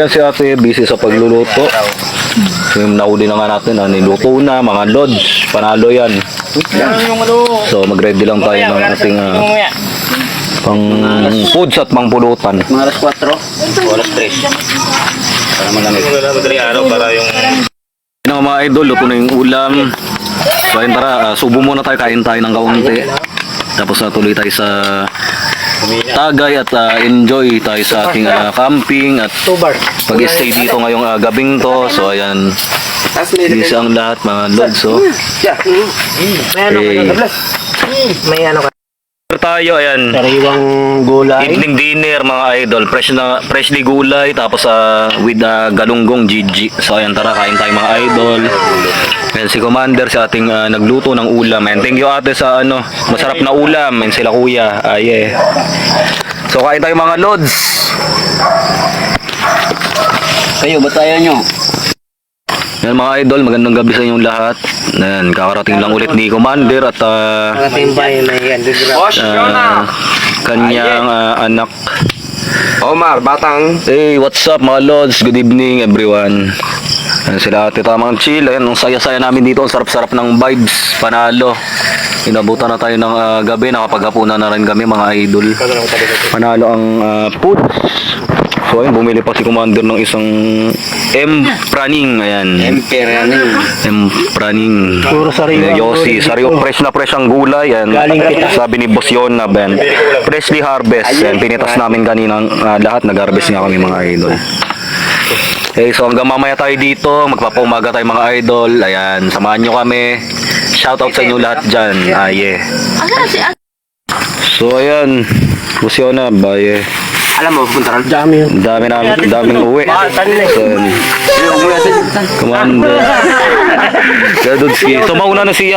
ayan si ate, busy sa pagluluto. So yung nauli na nga natin, niluto na, mga lods, panalo yan. So mag-ready lang tayo ng ating pang foods at pang pulutan. Mga alas 4 o alas 3. Para malamig. Madali araw para yung... Yan mga idol, luto na yung ulam. So ayun, tara, subo muna tayo, kain tayo ng kaunti. Tapos tuloy tayo sa Tagay at enjoy tayo sa ating camping at pag-stay dito ngayong gabing to. So ayan, busy ang lahat mga lods. So May ano ka? tayo, ayan, Sariwang gulay. evening dinner mga idol, freshly gulay tapos with galunggong Gigi. So ayan, tara, kain tayo mga idol. Ayan si Commander sa ating nagluto ng ulam. And thank you ate sa masarap na ulam. And sila kuya. Yeah. So kain tayo mga lods. Kayo, ba't tayo nyo? Yan mga idol, magandang gabi sa inyong lahat. Ayan, kakarating lang ulit ni Commander at Nakatimbay na yan. kanyang anak. Omar, Batang. Hey, what's up mga lods? Good evening everyone. Ayan sila ate, tamang chill. Ayan, ang saya-saya namin dito. Ang sarap-sarap ng vibes. Panalo. Inabutan na tayo ng gabi. Nakapaghapunan na rin kami mga idol. Panalo ang foods. So ayun, bumili pa si Commander ng isang M-praning. Ayan. M-praning. Puro sariwa. Yossi. Fresh na fresh ang gulay. Ayan. Sabi ni Boss Yona, Ben. Freshly harvest. Ayan, pinitas namin kaninang lahat. Nag-harvest nga kami mga idol. Okay, so hanggang mamaya tayo dito, magpapaumaga tayo mga idol. Ayan, samahan nyo kami. Shoutout sa inyo lahat dyan. Yeah. So ayan, Luciana, baye. Alam mo, punta rin. Dami yun. Daming uwi. So ayan, Commander. Gadudski. So mauna na si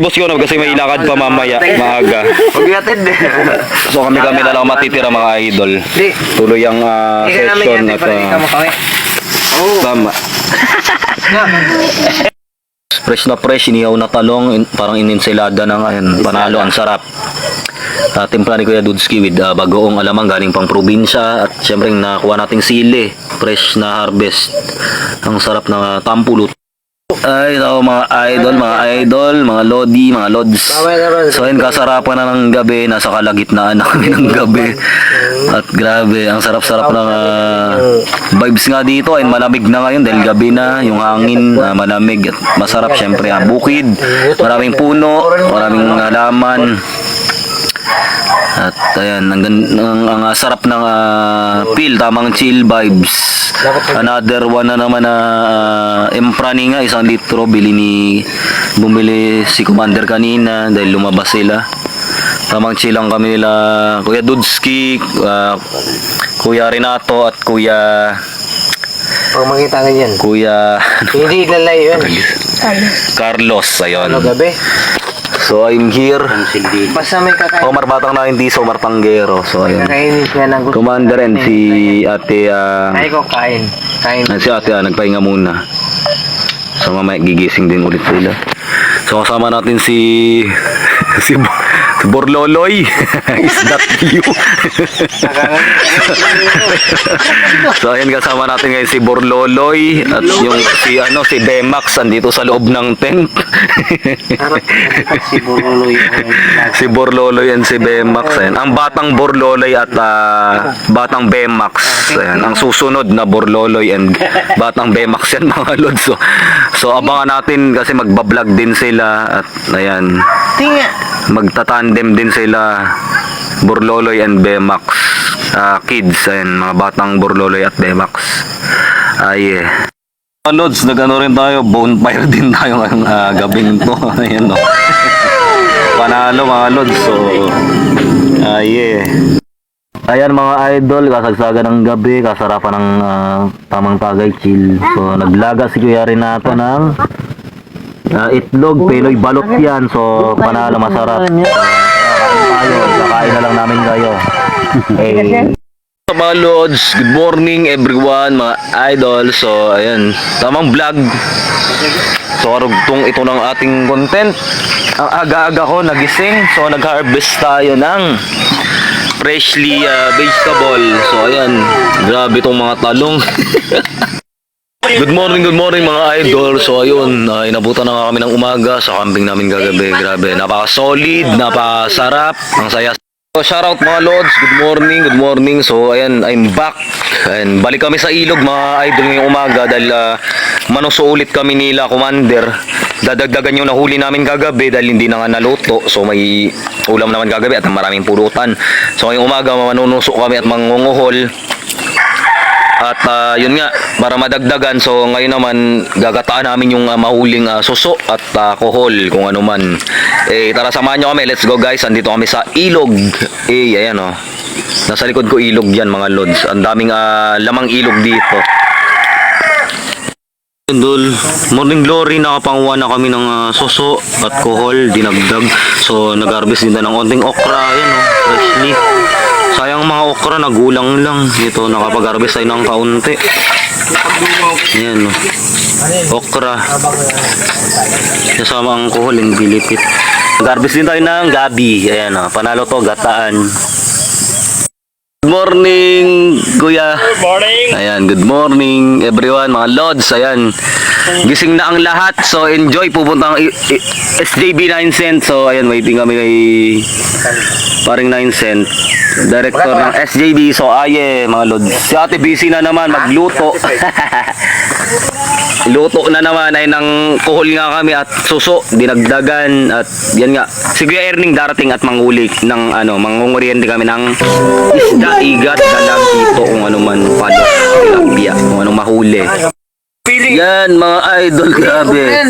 Boss Yona kasi may ilakad pa mamaya, maaga. So kami na lang matitira mga idol. Tuloy ang session at tama. Fresh na fresh, inihaw na talong, parang ininselada ng ayan, panalo, ang sarap. Timpla ni Kuya Dudski with bagoong alamang galing pang probinsya at syempre nakuha nating sili, fresh na harvest. Ang sarap ng tampulot. Ay, mga idol, mga lodi, mga lods. So ayun, kasarapan na ng gabi, nasa kalagitnaan na kami ng gabi. At grabe, ang sarap-sarap ng vibes nga dito. Ayun, malamig na ngayon dahil gabi na, yung hangin malamig at masarap syempre. Bukid, maraming puno, maraming halaman. At ayan, ang sarap ng feel, tamang chill vibes. Another one na naman na M-praning nga, 1 litro, bumili si Commander kanina dahil lumabas sila. Tamang chill lang kami nila Kuya Dudski, Kuya Renato at Kuya Pag makita ka yan. Kuya Hindi lalayo yun. Carlos, ayun. Ano gabi? So I'm here. Basta may kakain. Omar Batang 90s, Omar Panggero. So ayun, Kakainin siya ng gusto. Commander and si ate Ay ko, kain. Kain. si ate nagpahinga muna. So mamaya gigising din ulit sila. So kasama natin si Borloloy. Is that you? So ayan, kasama natin ngayon si Borloloy at yung si Bemax andito sa loob ng tent. Si Borloloy. Si Borloloy and si Bemax. Ayan. Ang batang Borloloy at batang Bemax. Ayan. Ang susunod na Borloloy and batang Bemax yan mga lods. So abangan natin kasi magbablog din sila at ayan, magtatandem din sila, Borloloy and Bemax kids. Ayan, mga batang Borloloy at Bemax. Yeah. Mga lods, nagano rin tayo, bonfire din tayo ngayong gabing to. Ayan, no. Panalo mga lods. So yeah. Ayan mga idol, kasagsagan ng gabi, kasarapan ng tamang tagay chill. So naglaga si Kuya Renato ng itlog, Pinoy balot yan. So panalo, masarap. Kakain na lang namin kayo. Hey. Mga lods, good morning everyone mga idol. So ayan, tamang vlog. So karugtong ito ng ating content. Ang aga-aga ko nagising. So nag-harvest tayo ng freshly vegetable. So ayan, grabe tong mga talong. Good morning mga idol. So ayun, inabutan na nga kami ng umaga sa camping namin kagabi. Grabe, napaka-solid, napaka-sarap, ang saya. So shoutout mga lods, good morning. So ayan, I'm back. And balik kami sa ilog mga idol ngayong umaga dahil manuso ulit kami nila Commander. Dadagdagan yung nahuli namin kagabi dahil hindi na nga naluto. So may ulam naman kagabi at maraming pulutan. So ngayong umaga manunuso kami at mangunguhol. At yun nga, para madagdagan, so ngayon naman gagataan namin yung mahuling suso at kohol kung ano man. Tara samahan nyo kami, let's go guys. Andito kami sa ilog. Ayan nasa likod ko ilog yan mga lods. Ang daming lamang ilog dito. Dol, morning glory, nakapanguha na kami ng suso at kohol, dinagdag. So nag-harvest din na ng onting okra, ayan freshly. Sayang mga okra, nagulang lang. Ito, nakapag-harvest tayo ng kaunti. Ayan okra. Kasama ang kuhol, yung bilipit. Nag-harvest din tayo ng gabi. Ayan panalo to, gataan. Good morning, kuya. Good morning. Ayan, good morning everyone, mga lods. Ayan, gising na ang lahat. So enjoy, pupunta ang SJB 9 cent. So ayan, waiting kami kay paring 9 cent, director ng SJB. So mga lods, si ate busy na naman magluto. Luto na naman ay ng kuhol nga kami at suso, dinagdagan. At yan nga, si Kuya Erning darating at manghuli ng mangunguriente kami ng isda, igat, dalag dito, kung ano man, palos, tilapia, kung anong mahuli. Yan mga idol, grabe.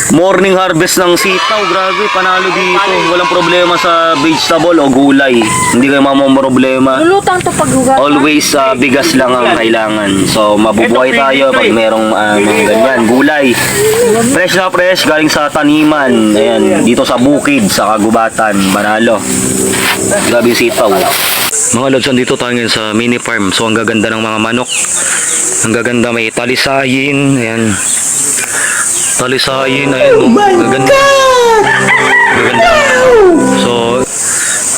Morning harvest ng sitaw, grabe, panalo dito. Walang problema sa vegetable o gulay. Hindi kayo problema. Lulutang to paghugas. Always bigas lang ang kailangan. So mabubuhay tayo pag merong mga ganyan, gulay. Fresh na fresh, galing sa taniman. Ayan, dito sa bukid, sa kagubatan, panalo. Grabe sitaw. Mga lods, dito tayo ngayon sa mini farm. So ang gaganda ng mga manok. Ang gaganda, may talisayin. Ayan. Talisayin, ayan. Gaganda. Gaganda. So,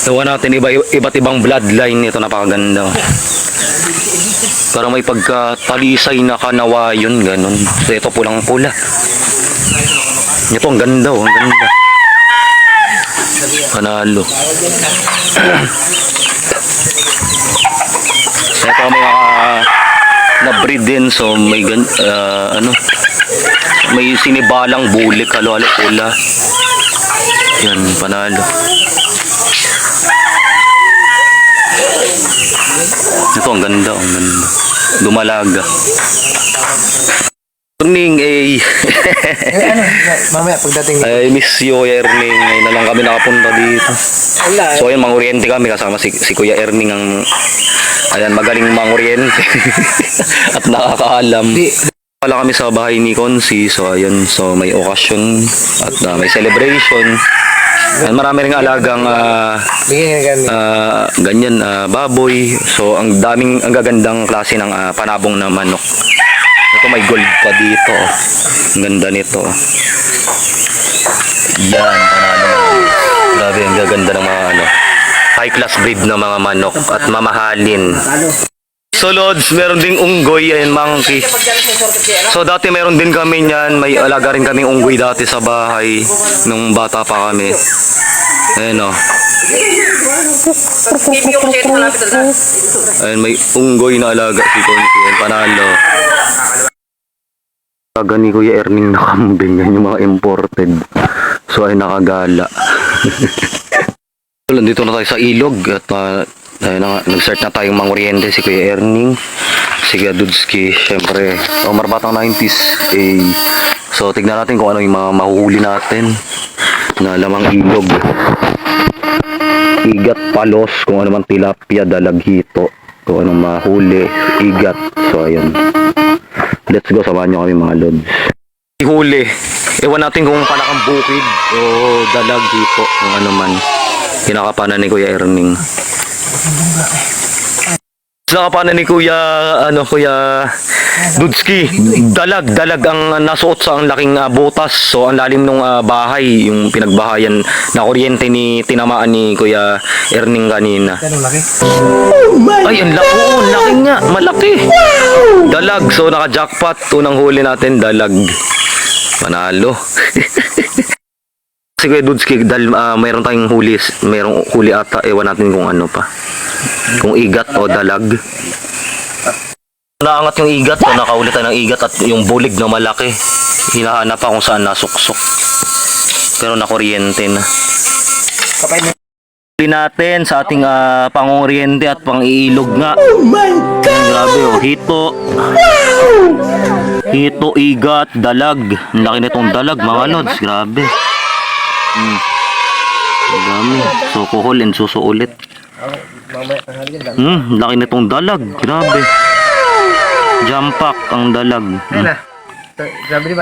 tawa natin iba't ibang bloodline nito, napakaganda. Parang may pagka-talisay na kanawayon, ganun. So, ito pulang-pula. Ito, ang ganda, ang ganda. Panalo. Ito mga na-breed din, so may may sinibalang bulik, halo-halo pula. Yan, panalo. Ito, ang ganda, ang ganda. Dumalaga. Morning, Mamaya pagdating I miss you, Kuya Erning. Ngayon na lang kami nakapunta dito. So, ayun, manguryente kami kasama si Kuya Erning ang magaling manguryente. At nakakaalam. Wala kami sa bahay ni Consi. So, ayun, so may okasyon at may celebration. Marami ring alagang ganyan, baboy. So, ang gagandang klase ng panabong na manok. Ito, may gold pa dito. Ang ganda nito. Yan, panalo. Grabe, ang gaganda ng mga high class breed na mga manok at mamahalin. So lods, meron ding unggoy, ayan, monkey. So dati meron din kami niyan, may alaga rin kaming unggoy dati sa bahay nung bata pa kami. Ayan Ayan, may unggoy na alaga si Consi, panalo. Alaga ni Kuya Erning na kambing, yan yung mga imported. So ay nakagala. So nandito na tayo sa ilog at nag-start na tayong manguryente, si Kuya Erning, si Kuya Dudski, syempre Omar Batang 90s. So tignan natin kung ano yung mga mahuhuli natin na lamang ilog, igat, palos, kung ano man, tilapia, dalaghito, kung anong mahuli, igat. So ayun, let's go, samahan nyo kami mga lods. Huli, ewan natin kung panakang bukid o dalaghito, kung ano man, kinakapanan ni Kuya Erning. nakapanan ni Kuya Dudski. Dalag ang nasuot sa ang laking butas. So ang lalim ng bahay, yung pinagbahayan na kuryente ni tinamaan ni Kuya Erning kanina. Ay, ang laki, ang laki nga, malaki. Dalag, so naka-jackpot. Unang huli natin, dalag. Panalo. Kasi Kuya Dudski, dahil mayroon tayong mayroong huli ata, ewan natin kung ano pa. Kung igat o dalag. Naangat yung igat, so nakaulit tayo ng igat at yung bulig na malaki. Hinahanap pa kung saan nasuksok. Pero nakuryente na. Huli natin sa ating panguryente at pang-iilog nga. Oh my God! Grabe oh, hito. Hito, igat, dalag. Ang laki nitong dalag, mga lods. Grabe. Ang dami. So, kuhol and suso ulit. Laki nitong dalag. Grabe. Jampak ang dalag.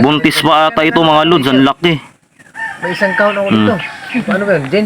Buntis pa ata ito mga lods. Ang laki. May isang count ako dito. Ano ba yun? Jen?